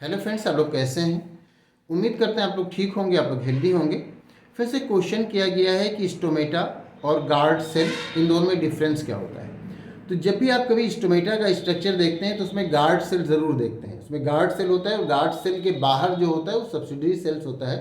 Hello friends, आप लोग कैसे हैं। उम्मीद करते हैं आप लोग ठीक होंगे, आप लोग हेल्दी होंगे। फिर से क्वेश्चन किया गया है कि स्टोमेटा और गार्ड सेल, इन दोनों में डिफरेंस क्या होता है। तो जब भी आप कभी स्टोमेटा का स्ट्रक्चर देखते हैं तो उसमें गार्ड सेल ज़रूर देखते हैं। उसमें गार्ड सेल होता है और गार्ड सेल के बाहर जो होता है वो सब्सिडरी सेल्स होता है।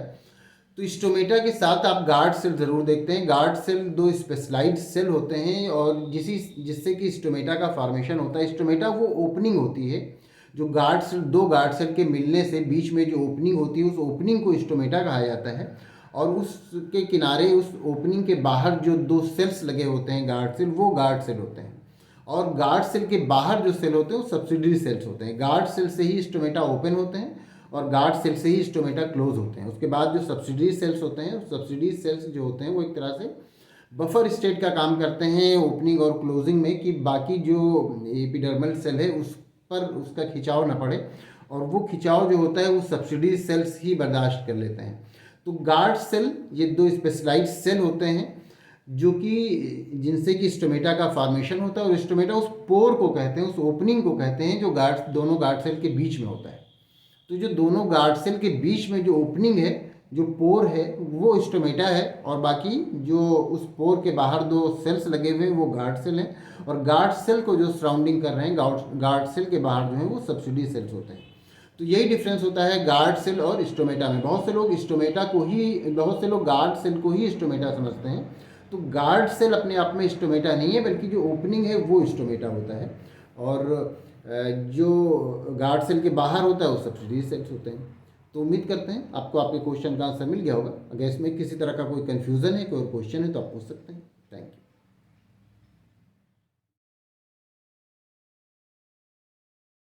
तो स्टोमेटा के साथ आप गार्ड सेल ज़रूर देखते हैं। गार्ड सेल दो स्पेशलाइज्ड सेल होते हैं और जिससे कि स्टोमेटा का फॉर्मेशन होता है। स्टोमेटा वो ओपनिंग होती है जो गार्ड सेल, दो गार्ड सेल के मिलने से बीच में जो ओपनिंग होती है उस ओपनिंग को स्टोमेटा कहा जाता है। और उसके किनारे, उस ओपनिंग के बाहर जो दो सेल्स लगे होते हैं गार्ड सेल, वो गार्ड सेल होते हैं। और गार्ड सेल के बाहर जो सेल होते हैं वो सब्सिडरी सेल्स होते हैं। गार्ड सेल से ही स्टोमेटा ओपन होते हैं और गार्ड सेल से ही स्टोमेटा क्लोज होते हैं। उसके बाद जो सब्सिडरी सेल्स होते हैं, सब्सिडरी सेल्स जो होते हैं वो एक तरह से बफर स्टेट का काम करते हैं ओपनिंग और क्लोजिंग में, कि बाकी जो एपिडर्मल सेल है उस पर उसका खिंचाव न पड़े, और वो खिंचाव जो होता है वो सब्सिडरी सेल्स ही बर्दाश्त कर लेते हैं। तो गार्ड सेल ये दो स्पेशलाइज्ड सेल होते हैं जो कि जिनसे कि स्टोमेटा का फॉर्मेशन होता है। और स्टोमेटा उस पोर को कहते हैं, उस ओपनिंग को कहते हैं जो दोनों गार्ड सेल के बीच में होता है। तो जो दोनों गार्ड सेल के बीच में जो ओपनिंग है, जो पोर है, वो स्टोमेटा है। और बाकी जो उस पोर के बाहर दो सेल्स लगे हुए हैं वो गार्ड सेल हैं। और गार्ड सेल को जो सराउंडिंग कर रहे हैं, गार्ड सेल के बाहर जो है वो सब्सिडी सेल्स होते हैं। तो यही डिफरेंस होता है गार्ड सेल और स्टोमेटा में। बहुत से लोग गार्ड सेल को ही स्टोमेटा समझते हैं। तो गार्ड सेल अपने आप में स्टोमेटा नहीं है, बल्कि जो ओपनिंग है वो स्टोमेटा होता है। और जो गार्ड सेल के बाहर होता है वो सब्सिडरी सेल्स होते हैं। तो उम्मीद करते हैं आपको आपके क्वेश्चन का आंसर मिल गया होगा। अगर इसमें किसी तरह का कोई कन्फ्यूज़न है, कोई और क्वेश्चन है तो आप पूछ सकते हैं।